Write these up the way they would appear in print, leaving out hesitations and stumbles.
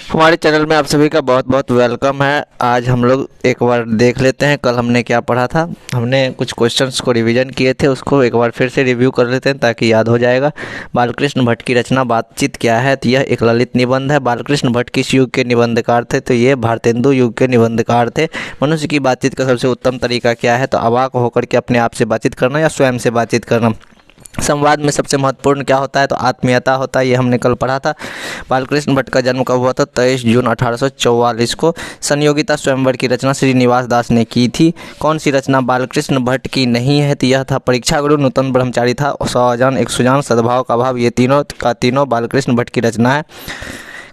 हमारे चैनल में आप सभी का बहुत बहुत वेलकम है। आज हम लोग एक बार देख लेते हैं कल हमने क्या पढ़ा था। हमने कुछ क्वेश्चंस को रिवीजन किए थे, उसको एक बार फिर से रिव्यू कर लेते हैं ताकि याद हो जाएगा। बालकृष्ण भट्ट की रचना बातचीत क्या है, तो यह एक ललित निबंध है। बालकृष्ण भट्ट किस युग के निबंधकार थे, तो ये भारतेंदु युग के निबंधकार थे। मनुष्य की बातचीत का सबसे उत्तम तरीका क्या है, तो अवाक होकर के अपने आप से बातचीत करना या स्वयं से बातचीत करना। संवाद में सबसे महत्वपूर्ण क्या होता है, तो आत्मीयता होता है, ये हमने कल पढ़ा था। बालकृष्ण भट्ट का जन्म कब हुआ था, 23 जून 1844 को। संयोगिता स्वयंवर की रचना श्रीनिवास दास ने की थी। कौन सी रचना बालकृष्ण भट्ट की नहीं है, तो यह था परीक्षा गुरु, नूतन ब्रह्मचारी था, 100 अजान 1 सुजान, सद्भाव का भाव, ये तीनों का तीनों बालकृष्ण भट्ट की रचना है।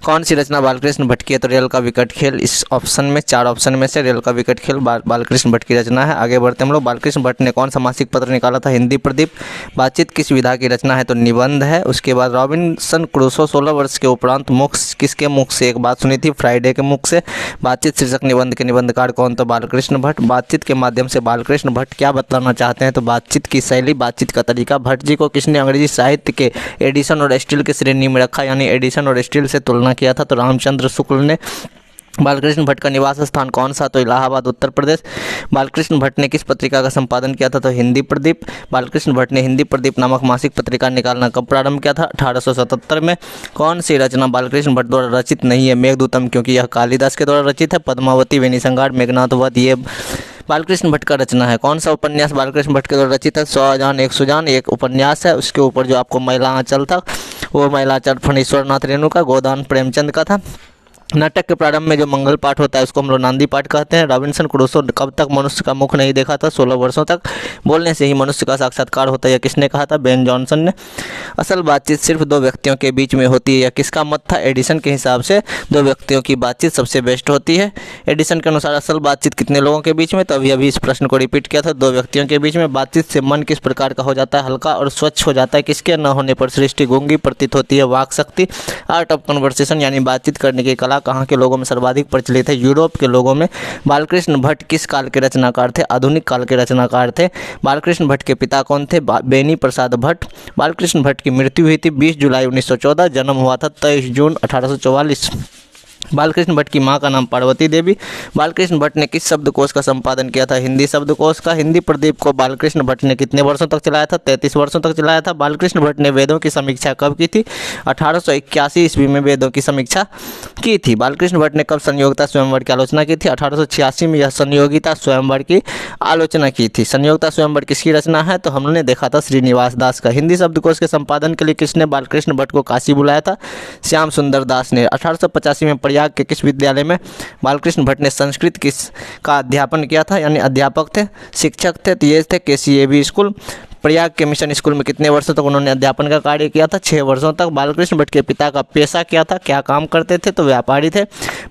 कौन सी रचना बालकृष्ण भट्ट की है, तो रेल का विकट खेल। इस ऑप्शन में 4 ऑप्शन में से रेल का विकट खेल बालकृष्ण भट्ट की रचना है। आगे बढ़ते हम लोग। बालकृष्ण भट्ट ने कौन सा मासिक पत्र निकाला था, हिंदी प्रदीप। बातचीत किस विधा की रचना है, तो निबंध है। उसके बाद रॉबिन्सन क्रूसो 16 वर्ष के उपरांत मुख किसके मुख से एक बात सुनी थी, फ्राइडे के मुख से। बातचीत शीर्षक निबंध के निबंधकार कौन, तो बालकृष्ण भट्ट। बातचीत के माध्यम से बालकृष्ण भट्ट क्या बतलाना चाहते हैं, तो बातचीत की शैली, बातचीत का तरीका। भट्ट जी को किसने अंग्रेजी साहित्य के एडिसन और स्टील की श्रेणी में रखा, यानी एडिसन और स्टील से तुलना किया था, तो रामचंद्र शुक्ल ने। बालकृष्ण भट्ट का निवास स्थान कौन सा, तो इलाहाबाद उत्तर प्रदेश। बालकृष्ण भट्ट ने किस पत्रिका का संपादन किया था, तो हिंदी प्रदीप। बालकृष्ण भट्ट ने हिंदी प्रदीप नामक मासिक पत्रिका निकालना कब प्रारंभ किया था, 1877 में। कौन सी रचना बालकृष्ण भट्ट द्वारा रचित नहीं है, मेघदूतम, क्योंकि यह कालिदास के द्वारा रचित है। पद्मावती, वेणीसंगार, मेघनाथ वध, ये बालकृष्ण भट्ट का रचना है। कौन सा उपन्यास बालकृष्ण भट्ट के द्वारा रचित है, 100 अजान 1 सुजान, एक उपन्यास है। उसके ऊपर जो आपको महिला आंचल था, वो महिला आंचल फणीश्वर नाथ रेणु का, गोदान प्रेमचंद का था। नाटक के प्रारंभ में जो मंगल पाठ होता है उसको हम लोग नांदी पाठ कहते हैं। रॉबिन्सन क्रूसो कब तक मनुष्य का मुख नहीं देखा था, 16 वर्षों तक। बोलने से ही मनुष्य का साक्षात्कार होता है, यह किसने कहा था, बेन जॉनसन ने। असल बातचीत सिर्फ 2 व्यक्तियों के बीच में होती है, यह किसका मत था, एडिसन के हिसाब से 2 व्यक्तियों की बातचीत सबसे बेस्ट होती है। एडिसन के अनुसार असल बातचीत कितने लोगों के बीच में, तो अभी इस प्रश्न को रिपीट किया था, 2 व्यक्तियों के बीच में। बातचीत से मन किस प्रकार का हो जाता है, हल्का और स्वच्छ हो जाता है। किसके न होने पर सृष्टि गूंगी प्रतीत होती है, वाक शक्ति। आर्ट ऑफ कन्वर्सेशन यानी बातचीत करने की कला कहाँ के लोगों में सर्वाधिक प्रचलित है, यूरोप के लोगों में। बालकृष्ण भट्ट किस काल के रचनाकार थे, आधुनिक काल के रचनाकार थे। बालकृष्ण भट्ट के पिता कौन थे, बेनी प्रसाद भट्ट। बालकृष्ण भट्ट की मृत्यु हुई थी 20 जुलाई 1914, जन्म हुआ था 23 जून 1844। बालकृष्ण भट्ट की मां का नाम पार्वती देवी। बालकृष्ण भट्ट ने किस शब्दकोश का संपादन किया था, हिंदी शब्दकोश का। हिंदी प्रदीप को बालकृष्ण भट्ट ने कितने वर्षों तक चलाया था, 33 वर्षों तक चलाया था। बालकृष्ण भट्ट ने वेदों की समीक्षा कब की थी, 1881 ईस्वी में वेदों की समीक्षा की थी। बालकृष्ण भट्ट ने कब संयोगिता स्वयंवर की आलोचना की थी, 1886 में यह संयोगिता स्वयंवर की आलोचना की थी। संयोगिता स्वयंवर किसकी रचना है, तो हमने देखा था श्रीनिवास दास का। हिंदी शब्दकोश के संपादन के लिए किसने बालकृष्ण भट्ट को काशी बुलाया था, श्याम सुंदर दास ने। 1885 में प्रयाग के किस विद्यालय में बालकृष्ण भट्ट ने संस्कृत किस का अध्यापन किया था, यानी अध्यापक थे, शिक्षक थे, तो ये थे KCAB स्कूल। प्रयाग के मिशन स्कूल में कितने वर्षों तक उन्होंने अध्यापन का कार्य किया था, 6 वर्षों तक। बालकृष्ण भट्ट के पिता का पेशा क्या था, क्या काम करते थे, तो व्यापारी थे।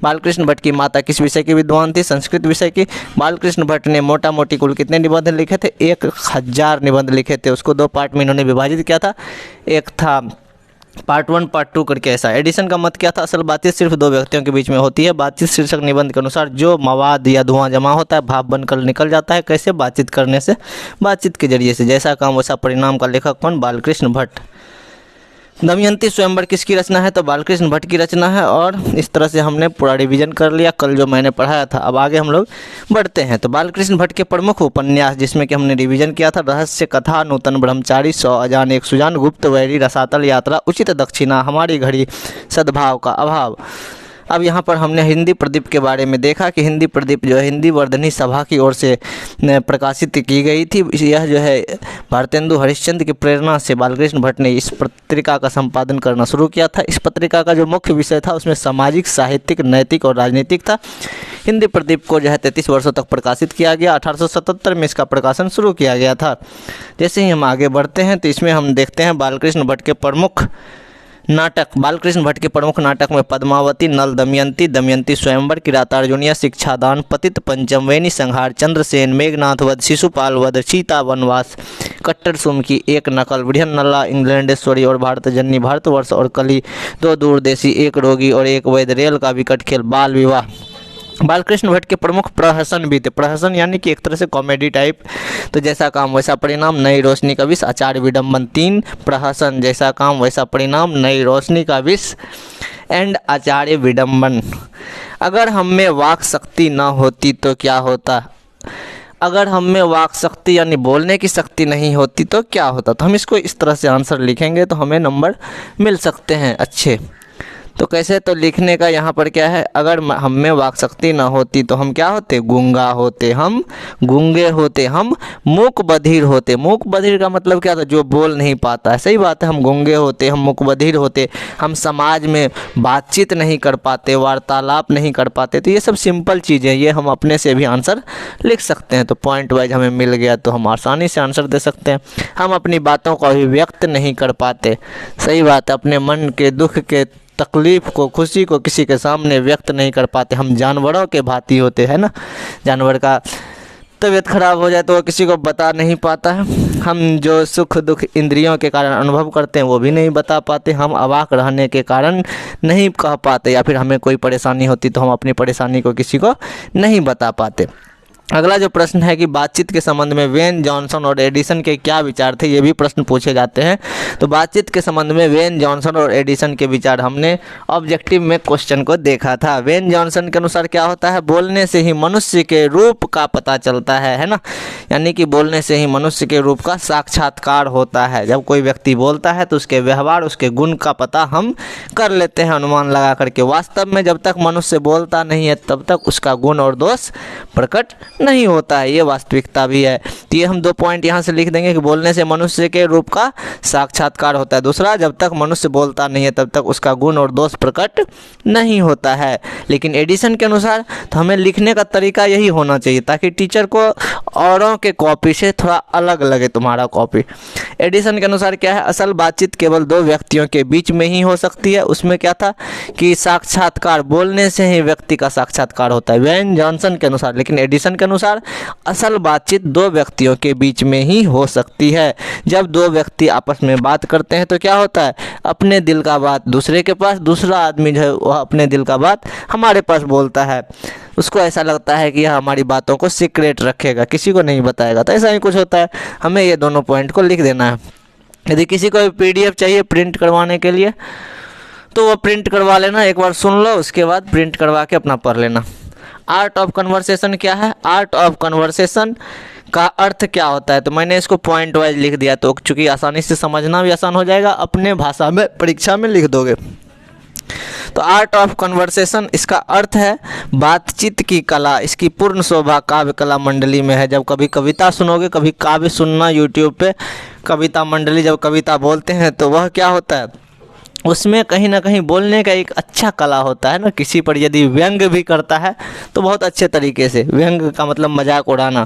बालकृष्ण भट्ट की माता किस विषय की विद्वान थी, संस्कृत विषय की। बालकृष्ण भट्ट ने मोटा मोटी कुल कितने निबंध लिखे थे, 1000 निबंध लिखे थे। उसको 2 पार्ट में इन्होंने विभाजित किया था, एक था पार्ट 1 पार्ट 2 करके ऐसा। एडिसन का मत क्या था, असल बातचीत सिर्फ 2 व्यक्तियों के बीच में होती है। बातचीत शीर्षक निबंध के अनुसार जो मवाद या धुआं जमा होता है भाप बनकर निकल जाता है, कैसे, बातचीत करने से, बातचीत के जरिए से। जैसा काम वैसा परिणाम का लेखक कौन, बालकृष्ण भट्ट। दमयंती स्वयंवर किसकी रचना है, तो बालकृष्ण भट्ट की रचना है। और इस तरह से हमने पूरा रिवीजन कर लिया कल जो मैंने पढ़ाया था। अब आगे हम लोग बढ़ते हैं। तो बालकृष्ण भट्ट के प्रमुख उपन्यास जिसमें कि हमने रिवीजन किया था, रहस्य कथा, नूतन ब्रह्मचारी, 100 अजान 1 सुजान, गुप्त वैरी, रसातल यात्रा, उचित दक्षिणा, हमारी घड़ी, सद्भाव का अभाव। अब यहाँ पर हमने हिंदी प्रदीप के बारे में देखा कि हिंदी प्रदीप जो है हिंदी वर्धनी सभा की ओर से प्रकाशित की गई थी। यह जो है भारतेंदु हरिश्चंद्र की प्रेरणा से बालकृष्ण भट्ट ने इस पत्रिका का संपादन करना शुरू किया था। इस पत्रिका का जो मुख्य विषय था उसमें सामाजिक, साहित्यिक, नैतिक और राजनीतिक था। हिंदी प्रदीप को जो है 33 वर्षों तक प्रकाशित किया गया। 1877 में इसका प्रकाशन शुरू किया गया था। जैसे ही हम आगे बढ़ते हैं तो इसमें हम देखते हैं बालकृष्ण भट्ट के प्रमुख नाटक। बालकृष्ण भट्ट के प्रमुख नाटक में पद्मावती, नल दमयंती, दमयंती स्वयंवर, किरातार्जुनिया, शिक्षादान, पतित पंचम, वेणी संहार, चंद्रसेन, मेघनाथ वध, शिशुपाल वध, सीता वनवास, कट्टर सुम की एक नकल, बृहन नल्ला, इंग्लैंडेश्वरी और भारत जन्नी, भारतवर्ष और कली, 2 दूरदेशी, एक रोगी और एक वैद्य, रेल का विकट खेल, बाल विवाह। बालकृष्ण भट्ट के प्रमुख प्रहसन भी थे। प्रहसन यानी कि एक तरह से कॉमेडी टाइप। तो जैसा काम वैसा परिणाम, नई रोशनी का विष, आचार्य विडम्बन। 3 प्रहसन, जैसा काम वैसा परिणाम, नई रोशनी का विष, एंड आचार्य विडम्बन। अगर हम में वाक शक्ति न होती तो क्या होता? अगर हम में वाक शक्ति यानी बोलने की शक्ति नहीं होती तो क्या होता? तो हम इसको इस तरह से आंसर लिखेंगे तो हमें नंबर मिल सकते हैं अच्छे। तो कैसे? तो लिखने का यहाँ पर क्या है, अगर हम में वाक शक्ति ना होती तो हम क्या होते? गूंगा होते, हम गूंगे होते, हम मूक बधिर होते। मूक बधिर का मतलब क्या था? जो बोल नहीं पाता है। सही बात है, हम गूंगे होते, हम मूक बधिर होते, हम समाज में बातचीत नहीं कर पाते, वार्तालाप नहीं कर पाते। तो ये सब सिंपल चीज़ें, ये हम अपने से भी आंसर लिख सकते हैं। तो पॉइंट वाइज हमें मिल गया तो हम आसानी से आंसर दे सकते हैं। हम अपनी बातों को अभिव्यक्त नहीं कर पाते। सही बात है, अपने मन के दुख के तकलीफ़ को, खुशी को किसी के सामने व्यक्त नहीं कर पाते। हम जानवरों के भांति होते हैं ना, जानवर का तबीयत खराब हो जाए तो वो किसी को बता नहीं पाता है। हम जो सुख दुख इंद्रियों के कारण अनुभव करते हैं वो भी नहीं बता पाते। हम अवाक रहने के कारण नहीं कह पाते, या फिर हमें कोई परेशानी होती तो हम अपनी परेशानी को किसी को नहीं बता पाते। अगला जो प्रश्न है कि बातचीत के संबंध में वेन जॉनसन और एडिसन के क्या विचार थे, ये भी प्रश्न पूछे जाते हैं। तो बातचीत के संबंध में वेन जॉनसन और एडिसन के विचार हमने ऑब्जेक्टिव में क्वेश्चन को देखा था। वेन जॉनसन के अनुसार क्या होता है? बोलने से ही मनुष्य के रूप का पता चलता है ना, यानी कि बोलने से ही मनुष्य के रूप का साक्षात्कार होता है। जब कोई व्यक्ति बोलता है तो उसके व्यवहार, उसके गुण का पता हम कर लेते हैं अनुमान लगा करके। वास्तव में जब तक मनुष्य बोलता नहीं है तब तक उसका गुण और दोष प्रकट नहीं होता है, ये वास्तविकता भी है। तो ये हम 2 पॉइंट यहाँ से लिख देंगे कि बोलने से मनुष्य के रूप का साक्षात्कार होता है। दूसरा, जब तक मनुष्य बोलता नहीं है तब तक उसका गुण और दोष प्रकट नहीं होता है। लेकिन एडिसन के अनुसार तो हमें लिखने का तरीका यही होना चाहिए ताकि टीचर को औरों के कॉपी से थोड़ा अलग लगे तुम्हारा कॉपी। एडिसन के अनुसार क्या है? असल बातचीत केवल 2 व्यक्तियों के बीच में ही हो सकती है। उसमें क्या था कि साक्षात्कार, बोलने से ही व्यक्ति का साक्षात्कार होता है, वेन जॉनसन के अनुसार। लेकिन एडिसन के अनुसार असल बातचीत 2 व्यक्तियों के बीच में ही हो सकती है। जब 2 व्यक्ति आपस में बात करते हैं तो क्या होता है? अपने दिल का बात दूसरे के पास, दूसरा आदमी जो है वह अपने दिल का बात हमारे पास बोलता है। उसको ऐसा लगता है कि यह हमारी बातों को सीक्रेट रखेगा, किसी को नहीं बताएगा। तो ऐसा ही कुछ होता है। हमें ये दोनों पॉइंट को लिख देना है। यदि किसी को PDF चाहिए प्रिंट करवाने के लिए तो वो प्रिंट करवा लेना, एक बार सुन लो, उसके बाद प्रिंट करवा के अपना पढ़ लेना। आर्ट ऑफ कन्वर्सेशन क्या है? आर्ट ऑफ कन्वर्सेशन का अर्थ क्या होता है? तो मैंने इसको पॉइंट वाइज लिख दिया, तो चूँकि आसानी से समझना भी आसान हो जाएगा, अपने भाषा में परीक्षा में लिख दोगे। तो आर्ट ऑफ कन्वर्सेशन, इसका अर्थ है बातचीत की कला। इसकी पूर्ण शोभा काव्य कला मंडली में है। जब कभी कविता सुनोगे, कभी काव्य सुनना यूट्यूब पे, कविता मंडली जब कविता बोलते हैं तो वह क्या होता है? उसमें कहीं ना कहीं बोलने का एक अच्छा कला होता है ना। किसी पर यदि व्यंग भी करता है तो बहुत अच्छे तरीके से, व्यंग का मतलब मजाक उड़ाना।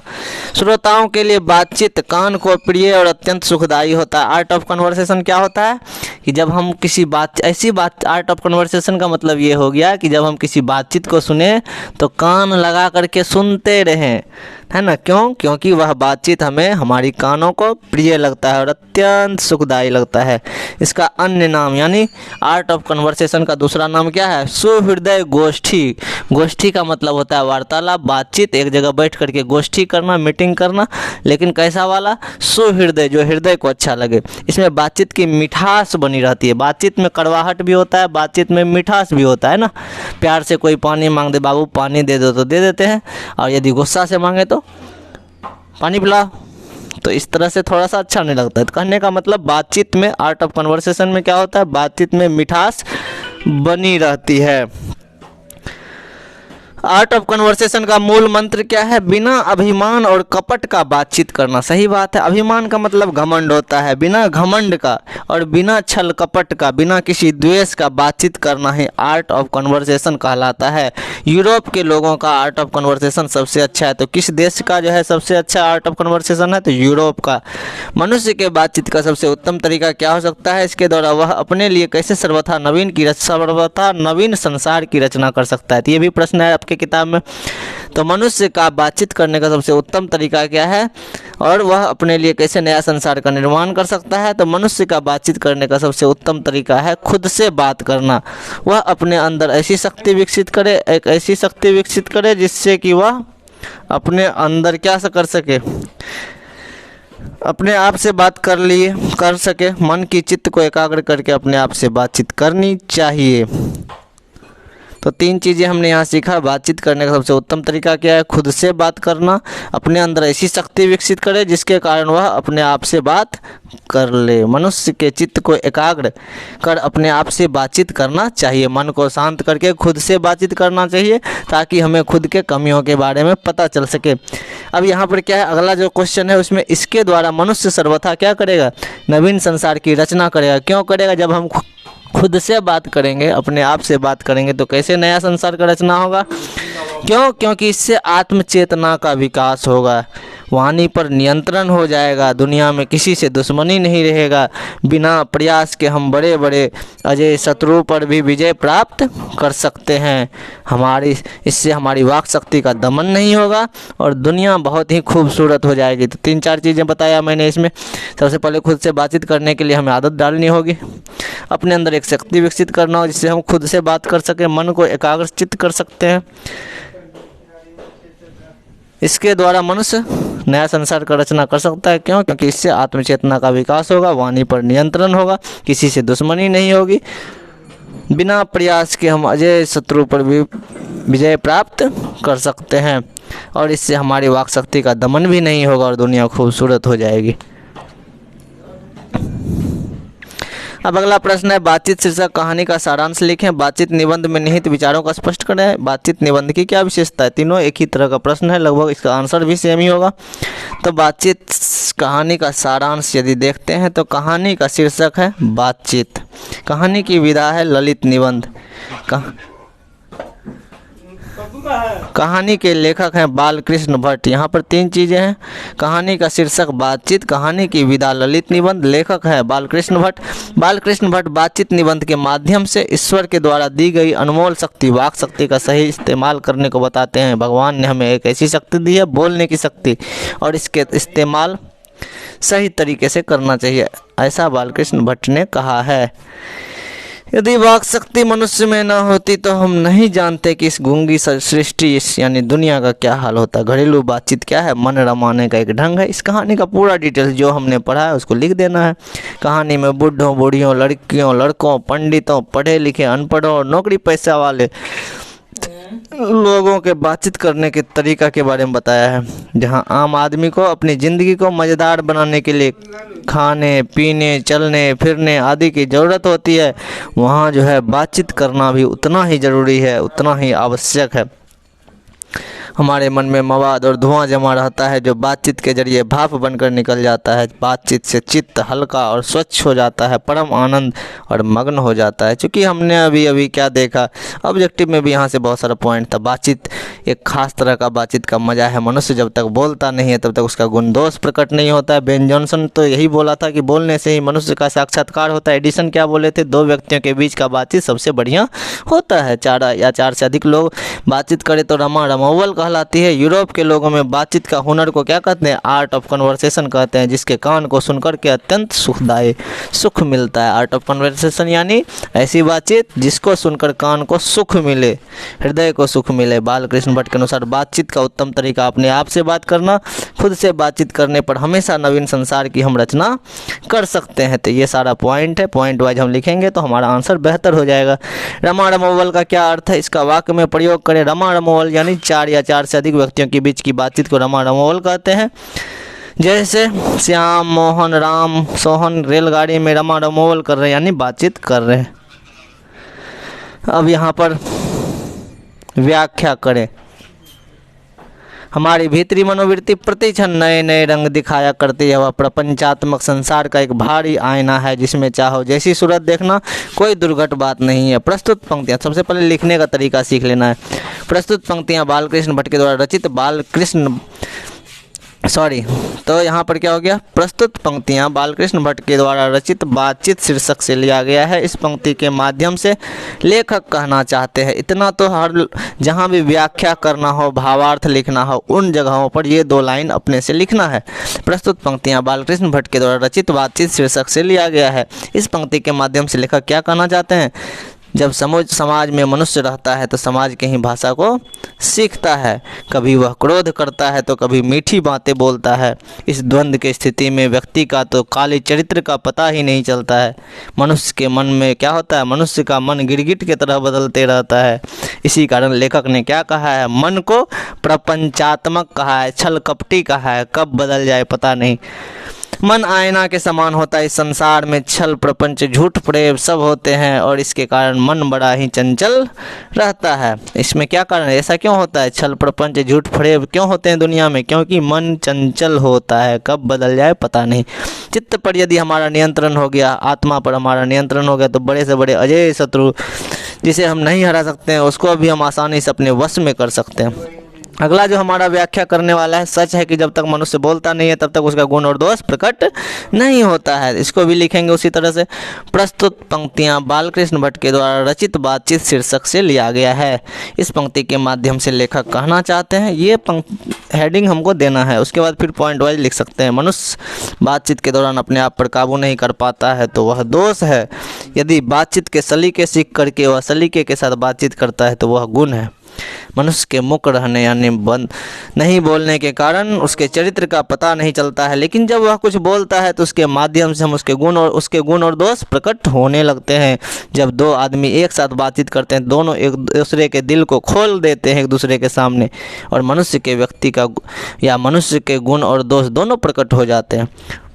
श्रोताओं के लिए बातचीत कान को प्रिय और अत्यंत सुखदायी होता है। आर्ट ऑफ कन्वर्सेशन क्या होता है कि जब हम किसी बात, ऐसी बात, आर्ट ऑफ कन्वर्सेशन का मतलब ये हो गया कि जब हम किसी बातचीत को सुने तो कान लगा करके सुनते रहें, है ना। क्यों? क्योंकि वह बातचीत हमें, हमारी कानों को प्रिय लगता है और अत्यंत सुखदायी लगता है। इसका अन्य नाम यानी आर्ट ऑफ कन्वर्सेशन का दूसरा नाम क्या है? सुहृदय गोष्ठी। गोष्ठी का मतलब होता है वार्तालाप, बातचीत, एक जगह बैठ करके गोष्ठी करना, मीटिंग करना। लेकिन कैसा वाला? सुहृदय, जो हृदय को अच्छा लगे। इसमें बातचीत की मिठास बनी रहती है। बातचीत में कड़वाहट भी होता है, बातचीत में मिठास भी होता है ना। प्यार से कोई पानी मांग दे, बाबू पानी दे दो, तो दे देते हैं। और यदि गुस्सा से मांगे तो पानी पिलाओ, तो इस तरह से थोड़ा सा अच्छा नहीं लगता है। तो कहने का मतलब बातचीत में, आर्ट ऑफ कन्वर्सेशन में क्या होता है? बातचीत में मिठास बनी रहती है। आर्ट ऑफ कन्वर्सेशन का मूल मंत्र क्या है? बिना अभिमान और कपट का बातचीत करना। सही बात है। अभिमान का मतलब घमंड होता है, बिना घमंड का और बिना छल कपट का, बिना किसी द्वेष का बातचीत करना ही आर्ट ऑफ कन्वर्सेशन कहलाता है। यूरोप के लोगों का आर्ट ऑफ कन्वर्सेशन सबसे अच्छा है। तो किस देश का जो है सबसे अच्छा आर्ट ऑफ कन्वर्सेशन है? तो यूरोप का। मनुष्य के बातचीत का सबसे उत्तम तरीका क्या हो सकता है? इसके द्वारा वह अपने लिए कैसे सर्वथा नवीन संसार की रचना कर सकता है। तो ये भी प्रश्न है आपके किताब में। तो मनुष्य का बातचीत करने का सबसे उत्तम तरीका क्या है और वह अपने लिए कैसे नया संसार का निर्माण कर सकता है? तो मनुष्य का बातचीत करने का सबसे उत्तम तरीका है खुद से बात करना। वह अपने अंदर ऐसी शक्ति विकसित करे, एक ऐसी शक्ति विकसित करे जिससे कि वह अपने अंदर क्या कर सके, अपने आप से बात कर सके, मन की चित्त को एकाग्र करके अपने आप से बातचीत करनी चाहिए। तो 3 चीज़ें हमने यहाँ सीखा। बातचीत करने का सबसे उत्तम तरीका क्या है? खुद से बात करना। अपने अंदर ऐसी शक्ति विकसित करे जिसके कारण वह अपने आप से बात कर ले। मनुष्य के चित्त को एकाग्र कर अपने आप से बातचीत करना चाहिए। मन को शांत करके खुद से बातचीत करना चाहिए ताकि हमें खुद के कमियों के बारे में पता चल सके। अब यहाँ पर क्या है, अगला जो क्वेश्चन है उसमें इसके द्वारा मनुष्य सर्वथा क्या करेगा? नवीन संसार की रचना करेगा। क्यों करेगा? जब हम खुद से बात करेंगे, अपने आप से बात करेंगे तो कैसे नया संसार का रचना होगा? क्यों? क्योंकि इससे आत्मचेतना का विकास होगा, वाणी पर नियंत्रण हो जाएगा, दुनिया में किसी से दुश्मनी नहीं रहेगा। बिना प्रयास के हम बड़े बड़े अजय शत्रु पर भी विजय प्राप्त कर सकते हैं। इससे हमारी वाक शक्ति का दमन नहीं होगा और दुनिया बहुत ही खूबसूरत हो जाएगी। तो 3-4 चीज़ें बताया मैंने इसमें। सबसे पहले खुद से बातचीत करने के लिए हमें आदत डालनी होगी, अपने अंदर एक शक्ति विकसित करना हो जिससे हम खुद से बात कर सकें, मन को एकाग्रचित्त कर सकते हैं। इसके द्वारा मनुष्य नया संसार का रचना कर सकता है। क्यों? क्योंकि इससे आत्मचेतना का विकास होगा, वाणी पर नियंत्रण होगा, किसी से दुश्मनी नहीं होगी। बिना प्रयास के हम अजय शत्रु पर भी विजय प्राप्त कर सकते हैं और इससे हमारी वाक शक्ति का दमन भी नहीं होगा और दुनिया खूबसूरत हो जाएगी। अब अगला प्रश्न है, बातचीत शीर्षक कहानी का सारांश लिखें। बातचीत निबंध में निहित विचारों का स्पष्ट करें। बातचीत निबंध की क्या विशेषता है? तीनों एक ही तरह का प्रश्न है, लगभग इसका आंसर भी सेम ही होगा। तो बातचीत कहानी का सारांश यदि देखते हैं तो कहानी का शीर्षक है बातचीत, कहानी की विधा है ललित निबंध, कहानी के लेखक हैं बालकृष्ण भट्ट। यहाँ पर 3 चीज़ें हैं, कहानी का शीर्षक बातचीत, कहानी की विधा ललित निबंध, लेखक है बालकृष्ण भट्ट। बालकृष्ण भट्ट बातचीत निबंध के माध्यम से ईश्वर के द्वारा दी गई अनमोल शक्ति, वाक शक्ति का सही इस्तेमाल करने को बताते हैं। भगवान ने हमें एक ऐसी शक्ति दी है, बोलने की शक्ति, और इसके इस्तेमाल सही तरीके से करना चाहिए, ऐसा बालकृष्ण भट्ट ने कहा है। यदि वाक शक्ति मनुष्य में न होती तो हम नहीं जानते कि इस गूंगी सृष्टि यानी दुनिया का क्या हाल होता। घरेलू बातचीत क्या है? मन रमाने का एक ढंग है। इस कहानी का पूरा डिटेल्स जो हमने पढ़ा है उसको लिख देना है। कहानी में बूढ़ों, बूढ़ियों, लड़कियों, लड़कों, पंडितों, पढ़े लिखे, अनपढ़ों, नौकरी पैसा वाले लोगों के बातचीत करने के तरीका के बारे में बताया है। जहां आम आदमी को अपनी ज़िंदगी को मज़ेदार बनाने के लिए खाने, पीने, चलने, फिरने आदि की ज़रूरत होती है, वहां जो है बातचीत करना भी उतना ही ज़रूरी है, उतना ही आवश्यक है। हमारे मन में मवाद और धुआं जमा रहता है जो बातचीत के जरिए भाप बनकर निकल जाता है। बातचीत से चित्त हल्का और स्वच्छ हो जाता है, परम आनंद और मग्न हो जाता है। क्योंकि हमने अभी क्या देखा, ऑब्जेक्टिव में भी यहाँ से बहुत सारा पॉइंट था। बातचीत एक खास तरह का बातचीत का मज़ा है। मनुष्य जब तक बोलता नहीं है तब तक उसका गुण दोष प्रकट नहीं होता है। बेन जॉनसन तो यही बोला था कि बोलने से ही मनुष्य का साक्षात्कार होता है। एडिसन क्या बोले थे? 2 व्यक्तियों के बीच का बातचीत सबसे बढ़िया होता है। 4 या 4 से अधिक लोग बातचीत करें तो रमा रमावल कहलाती है। यूरोप के लोगों में बातचीत का हुनर को क्या कहते हैं? आर्ट ऑफ कन्वर्सेशन कहते हैं, जिसके कान को सुनकर के अत्यंत सुखदायी सुख मिलता है। आर्ट ऑफ कन्वर्सेशन यानी ऐसी बातचीत जिसको सुनकर कान को सुख मिले, हृदय को सुख मिले। बालकृष्ण भट्ट के अनुसार बातचीत का उत्तम तरीका अपने आप से बात करना। खुद से बातचीत करने पर हमेशा नवीन संसार की हम रचना कर सकते हैं। तो ये सारा पॉइंट है, पॉइंट वाइज हम लिखेंगे तो हमारा आंसर बेहतर हो जाएगा। रमा रमोवल का क्या अर्थ है? इसका वाक्य में प्रयोग करें। रमा रमोवल यानी 4 या 4 से अधिक व्यक्तियों के बीच की बातचीत को रमा रमोवल कहते हैं। जैसे श्याम, मोहन, राम, सोहन रेलगाड़ी में रमा रमोवल कर रहे हैं यानी बातचीत कर रहे हैं। अब यहाँ पर व्याख्या करें। हमारी भीतरी मनोवृत्ति प्रतिक्षण नए नए रंग दिखाया करती है। वह प्रपंचात्मक संसार का एक भारी आईना है जिसमें चाहो जैसी सूरत देखना कोई दुर्घट बात नहीं है। प्रस्तुत पंक्तियाँ, सबसे पहले लिखने का तरीका सीख लेना है। प्रस्तुत पंक्तियाँ बालकृष्ण भट्ट के द्वारा रचित तो यहाँ पर क्या हो गया? प्रस्तुत पंक्तियाँ बालकृष्ण भट्ट के द्वारा रचित बातचीत शीर्षक से लिया गया है। इस पंक्ति के माध्यम से लेखक कहना चाहते हैं। इतना तो हर जहाँ भी व्याख्या करना हो, भावार्थ लिखना हो, उन जगहों पर ये 2 लाइन अपने से लिखना है। प्रस्तुत पंक्तियाँ बालकृष्ण भट्ट के द्वारा रचित बातचीत शीर्षक से लिया गया है। इस पंक्ति के माध्यम से लेखक क्या कहना चाहते हैं? जब समाज में मनुष्य रहता है तो समाज के ही भाषा को सीखता है। कभी वह क्रोध करता है तो कभी मीठी बातें बोलता है। इस द्वंद्व की स्थिति में व्यक्ति का तो काले चरित्र का पता ही नहीं चलता है। मनुष्य के मन में क्या होता है, मनुष्य का मन गिरगिट की तरह बदलते रहता है। इसी कारण लेखक ने क्या कहा है, मन को प्रपंचात्मक कहा है, छल कपटी कहा है, कब बदल जाए पता नहीं। मन आईना के समान होता है। इस संसार में छल प्रपंच झूठ प्रेम सब होते हैं और इसके कारण मन बड़ा ही चंचल रहता है। इसमें क्या कारण है, ऐसा क्यों होता है, छल प्रपंच झूठ प्रेम क्यों होते हैं दुनिया में, क्योंकि मन चंचल होता है, कब बदल जाए पता नहीं। चित्त पर यदि हमारा नियंत्रण हो गया, आत्मा पर हमारा नियंत्रण हो गया तो बड़े से बड़े अजय शत्रु जिसे हम नहीं हरा सकते हैं उसको भी हम आसानी से अपने वश में कर सकते हैं। अगला जो हमारा व्याख्या करने वाला है, सच है कि जब तक मनुष्य बोलता नहीं है तब तक उसका गुण और दोष प्रकट नहीं होता है। इसको भी लिखेंगे उसी तरह से। प्रस्तुत पंक्तियां बालकृष्ण भट्ट के द्वारा रचित बातचीत शीर्षक से लिया गया है। इस पंक्ति के माध्यम से लेखक कहना चाहते हैं, ये हेडिंग हमको देना है, उसके बाद फिर पॉइंट वाइज लिख सकते हैं। मनुष्य बातचीत के दौरान अपने आप पर काबू नहीं कर पाता है तो वह दोष है। यदि बातचीत के सलीके सीख करके वह सलीके के साथ बातचीत करता है तो वह गुण है। मनुष्य के मुक्त रहने यानी बंद नहीं बोलने के कारण उसके चरित्र का पता नहीं चलता है, लेकिन जब वह कुछ बोलता है तो उसके माध्यम से हम उसके गुण और दोष प्रकट होने लगते हैं। जब दो आदमी एक साथ बातचीत करते हैं, दोनों एक दूसरे के दिल को खोल देते हैं एक दूसरे के सामने और मनुष्य के व्यक्ति का या मनुष्य के गुण और दोष दोनों प्रकट हो जाते हैं।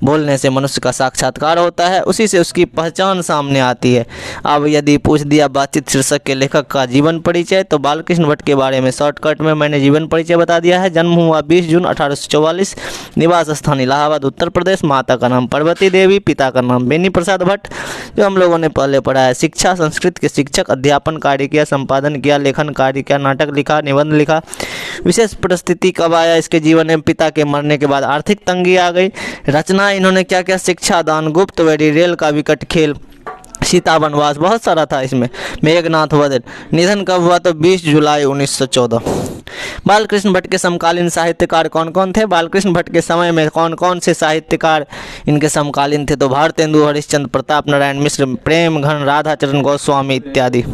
बोलने से मनुष्य का साक्षात्कार होता है, उसी से उसकी पहचान सामने आती है। अब यदि पूछ दिया बातचीत शीर्षक के लेखक का जीवन परिचय, तो बालकृष्ण भट्ट के बारे में शॉर्टकट में मैंने जीवन परिचय बता दिया है। जन्म हुआ 20 जून 1844, निवास स्थान इलाहाबाद उत्तर प्रदेश, माता का नाम पार्वती देवी, पिता का नाम बेनी प्रसाद भट्ट, जो हम लोगों ने पहले पढ़ा है। शिक्षा संस्कृत के शिक्षक, अध्यापन कार्य किया, संपादन किया, लेखन कार्य किया, नाटक लिखा, निबंध लिखा। विशेष परिस्थिति कब आया इसके जीवन में, पिता के मरने के बाद आर्थिक तंगी आ गई। रचना इन्होंने क्या क्या, शिक्षा दान, गुप्त वेड़ी, रेल का विकट खेल, सीता वनवास, बहुत सारा था इसमें, मेघनाथ वध। निधन कब हुआ तो 20 जुलाई 1914। बालकृष्ण भट्ट के समकालीन साहित्यकार कौन कौन थे, बालकृष्ण भट्ट के समय में कौन कौन से साहित्यकार इनके समकालीन थे, तो भारतेंदु हरिश्चंद्र, प्रताप नारायण मिश्र, प्रेम घन, राधाचरण गोस्वामी इत्यादि।